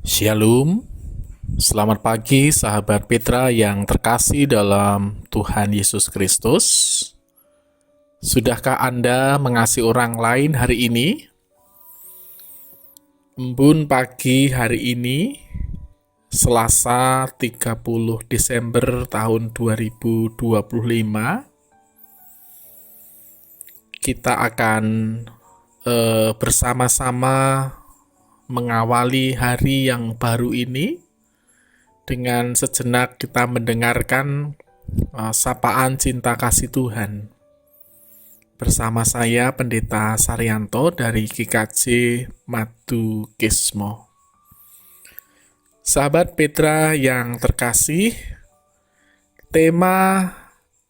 Shalom, selamat pagi sahabat Petra yang terkasih dalam Tuhan Yesus Kristus. Sudahkah Anda mengasihi orang lain hari ini? Embun pagi hari ini, Selasa 30 Desember tahun 2025, kita akan bersama-sama mengawali hari yang baru ini dengan sejenak kita mendengarkan sapaan cinta kasih Tuhan. Bersama saya Pendeta Saryanto dari GKJ Madu Kismo. Sahabat Petra yang terkasih, tema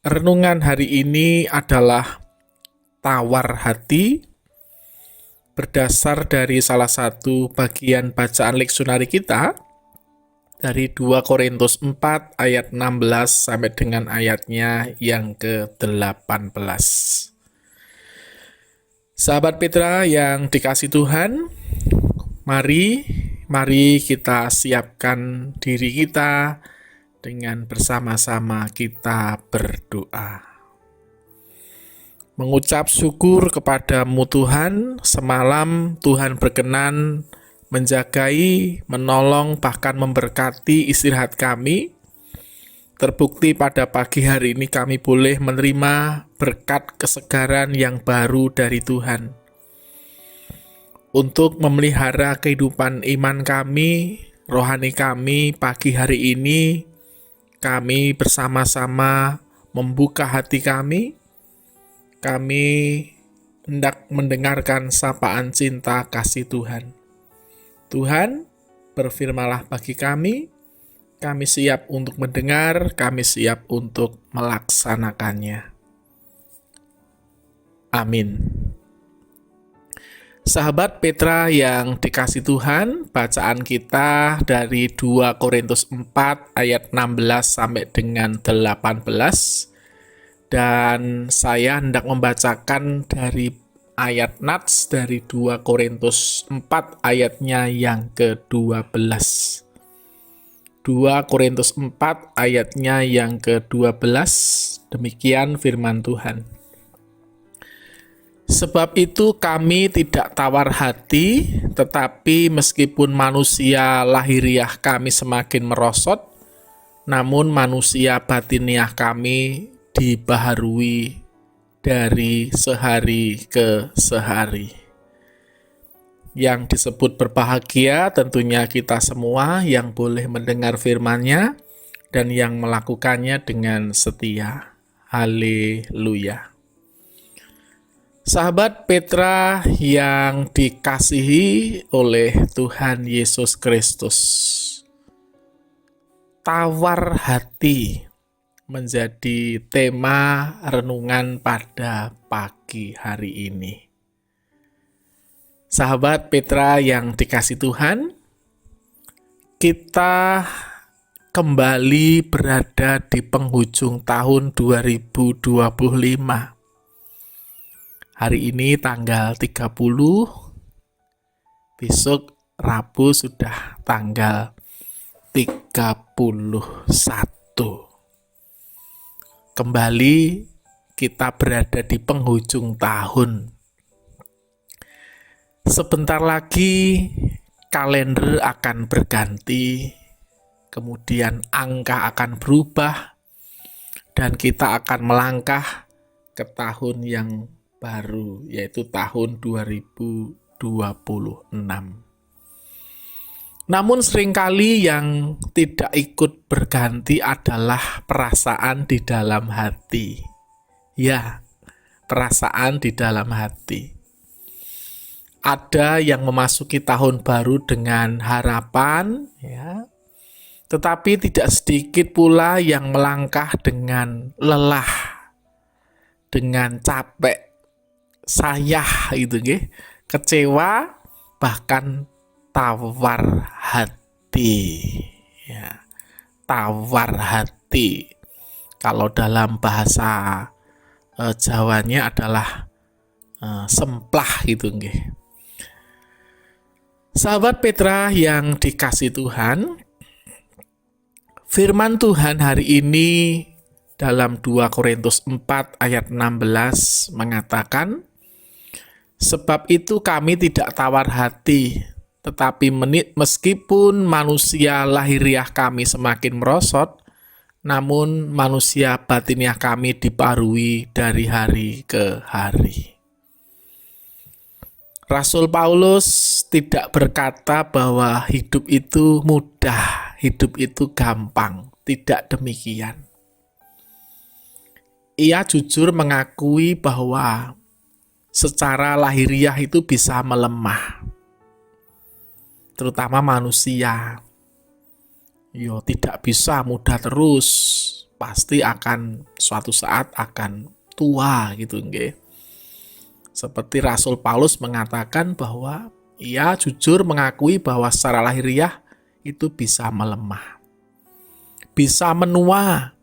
renungan hari ini adalah tawar hati, berdasar dari salah satu bagian bacaan leksionari kita dari 2 Korintus 4 ayat 16 sampai dengan ayatnya yang ke-18. Sahabat Petra yang dikasih Tuhan, mari kita siapkan diri kita dengan bersama-sama kita berdoa. Mengucap syukur kepadamu Tuhan, semalam Tuhan berkenan menjagai, menolong, bahkan memberkati istirahat kami. Terbukti pada pagi hari ini kami boleh menerima berkat kesegaran yang baru dari Tuhan. Untuk memelihara kehidupan iman kami, rohani kami pagi hari ini, kami bersama-sama membuka hati kami hendak mendengarkan sapaan cinta kasih Tuhan. Tuhan, berfirmanlah bagi kami siap untuk mendengar, kami siap untuk melaksanakannya. Amin. Sahabat Petra yang dikasih Tuhan, bacaan kita dari 2 Korintus 4 ayat 16 sampai dengan 18. Dan saya hendak membacakan dari ayat nats dari 2 Korintus 4 ayatnya yang ke-12. 2 Korintus 4 ayatnya yang ke-12, demikian firman Tuhan. Sebab itu kami tidak tawar hati, tetapi meskipun manusia lahiriah kami semakin merosot, namun manusia batiniah kami dibaharui dari sehari ke sehari. Yang disebut berbahagia tentunya kita semua yang boleh mendengar firman-Nya dan yang melakukannya dengan setia. Haleluya. Sahabat Petra yang dikasihi oleh Tuhan Yesus Kristus, tawar hati menjadi tema renungan pada pagi hari ini. Sahabat Petra yang dikasih Tuhan, kita kembali berada di penghujung tahun 2025. Hari ini tanggal 30, besok Rabu sudah tanggal 31. Kembali kita berada di penghujung tahun. Sebentar lagi kalender akan berganti, kemudian angka akan berubah, dan kita akan melangkah ke tahun yang baru, yaitu tahun 2026. Namun seringkali yang tidak ikut berganti adalah perasaan di dalam hati. Ya, perasaan di dalam hati. Ada yang memasuki tahun baru dengan harapan, ya, tetapi tidak sedikit pula yang melangkah dengan lelah, dengan capek, sayah, kecewa, bahkan tawar hati, ya, tawar hati. Kalau dalam bahasa Jawanya adalah semplah Sahabat Petra yang dikasih Tuhan, firman Tuhan hari ini dalam 2 Korintus 4 ayat 16 mengatakan, sebab itu kami tidak tawar hati, tetapi meskipun manusia lahiriah kami semakin merosot, namun manusia batiniah kami diparui dari hari ke hari. Rasul Paulus tidak berkata bahwa hidup itu mudah, hidup itu gampang. Tidak demikian. Ia jujur mengakui bahwa secara lahiriah itu bisa melemah. Terutama manusia. Tidak bisa muda terus. Pasti akan suatu saat akan tua gitu nggih. Seperti Rasul Paulus mengatakan bahwa ia jujur mengakui bahwa secara lahiriah itu bisa melemah, bisa menua,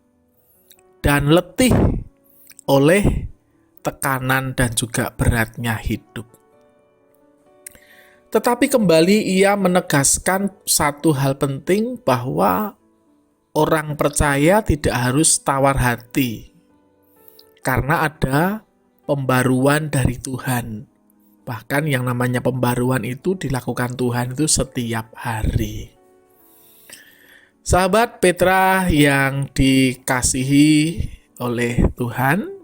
dan letih oleh tekanan dan juga beratnya hidup. Tetapi kembali ia menegaskan satu hal penting bahwa orang percaya tidak harus tawar hati karena ada pembaruan dari Tuhan. Bahkan yang namanya pembaruan itu dilakukan Tuhan itu setiap hari. Sahabat Petra yang dikasihi oleh Tuhan,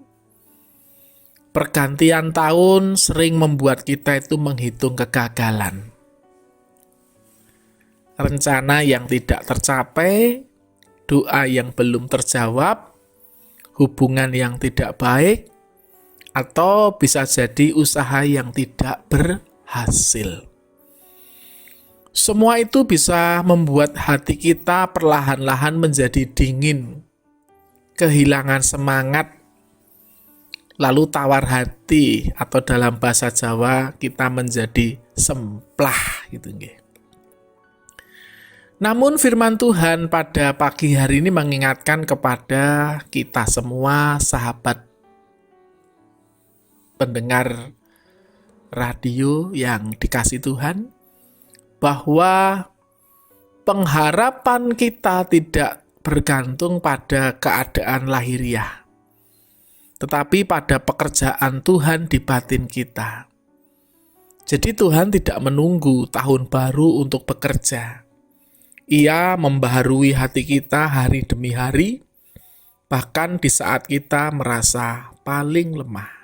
pergantian tahun sering membuat kita itu menghitung kegagalan. Rencana yang tidak tercapai, doa yang belum terjawab, hubungan yang tidak baik, atau bisa jadi usaha yang tidak berhasil. Semua itu bisa membuat hati kita perlahan-lahan menjadi dingin, kehilangan semangat, lalu tawar hati, atau dalam bahasa Jawa kita menjadi semplah gitu nggih. Namun firman Tuhan pada pagi hari ini mengingatkan kepada kita semua sahabat pendengar radio yang dikasih Tuhan, bahwa pengharapan kita tidak bergantung pada keadaan lahiriah, tetapi pada pekerjaan Tuhan di batin kita. Jadi Tuhan tidak menunggu tahun baru untuk bekerja. Ia membaharui hati kita hari demi hari, bahkan di saat kita merasa paling lemah.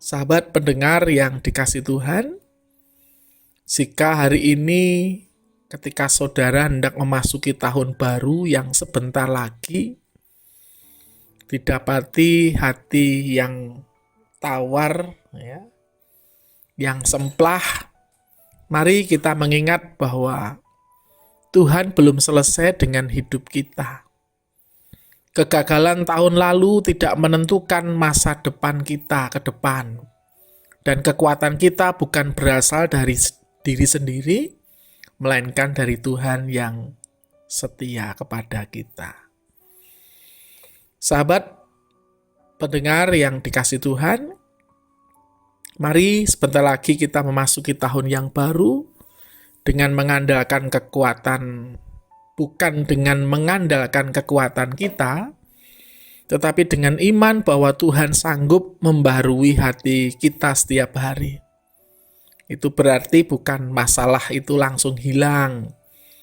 Sahabat pendengar yang dikasih Tuhan, jika hari ini ketika saudara hendak memasuki tahun baru yang sebentar lagi, didapati hati yang tawar, yang semplah, mari kita mengingat bahwa Tuhan belum selesai dengan hidup kita. Kegagalan tahun lalu tidak menentukan masa depan kita ke depan. Dan kekuatan kita bukan berasal dari diri sendiri, melainkan dari Tuhan yang setia kepada kita. Sahabat pendengar yang dikasih Tuhan, mari sebentar lagi kita memasuki tahun yang baru dengan mengandalkan kekuatan, bukan dengan mengandalkan kekuatan kita, tetapi dengan iman bahwa Tuhan sanggup membaharui hati kita setiap hari. Itu berarti bukan masalah itu langsung hilang,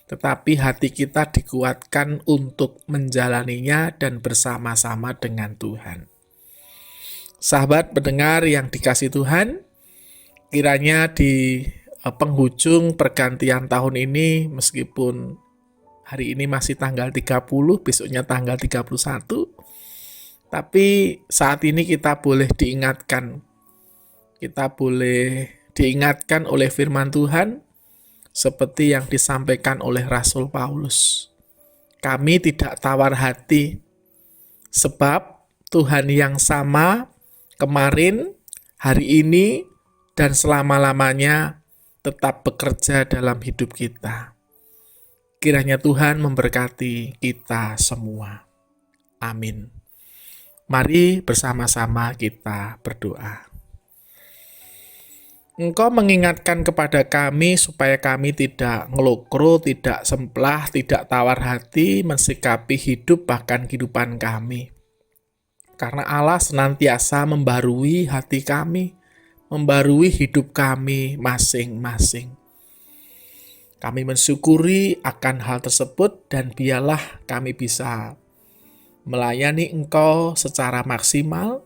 tetapi hati kita dikuatkan untuk menjalaninya dan bersama-sama dengan Tuhan. Sahabat pendengar yang dikasih Tuhan, kiranya di penghujung pergantian tahun ini, meskipun hari ini masih tanggal 30, besoknya tanggal 31. Tapi saat ini kita boleh diingatkan. Kita boleh diingatkan oleh firman Tuhan seperti yang disampaikan oleh Rasul Paulus. Kami tidak tawar hati sebab Tuhan yang sama kemarin, hari ini, dan selama-lamanya tetap bekerja dalam hidup kita. Kiranya Tuhan memberkati kita semua. Amin. Mari bersama-sama kita berdoa. Engkau mengingatkan kepada kami supaya kami tidak ngelokro, tidak semplah, tidak tawar hati mensikapi hidup bahkan kehidupan kami. Karena Allah senantiasa membarui hati kami, membarui hidup kami masing-masing. Kami mensyukuri akan hal tersebut dan biarlah kami bisa melayani Engkau secara maksimal,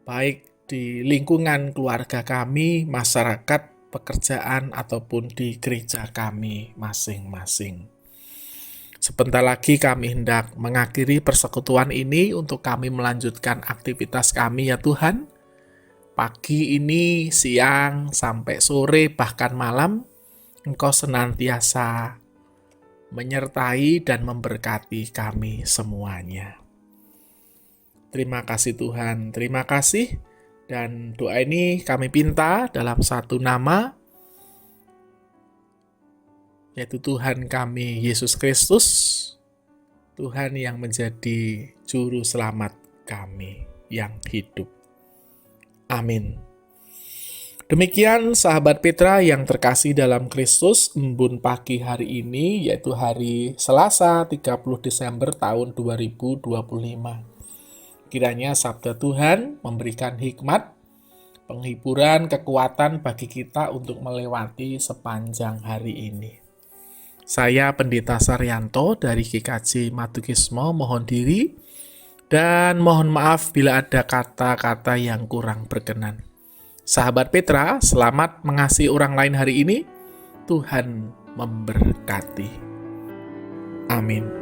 baik di lingkungan keluarga kami, masyarakat, pekerjaan, ataupun di gereja kami masing-masing. Sebentar lagi kami hendak mengakhiri persekutuan ini untuk kami melanjutkan aktivitas kami ya Tuhan. Pagi ini, siang, sampai sore, bahkan malam, Engkau senantiasa menyertai dan memberkati kami semuanya. Terima kasih Tuhan, terima kasih. Dan doa ini kami pinta dalam satu nama, yaitu Tuhan kami Yesus Kristus, Tuhan yang menjadi juru selamat kami yang hidup. Amin. Demikian sahabat Petra yang terkasih dalam Kristus, embun pagi hari ini, yaitu hari Selasa 30 Desember tahun 2025. Kiranya sabda Tuhan memberikan hikmat, penghiburan, kekuatan bagi kita untuk melewati sepanjang hari ini. Saya Pendeta Saryanto dari GKJ Madukismo mohon diri dan mohon maaf bila ada kata-kata yang kurang berkenan. Sahabat Petra, selamat mengasihi orang lain hari ini. Tuhan memberkati. Amin.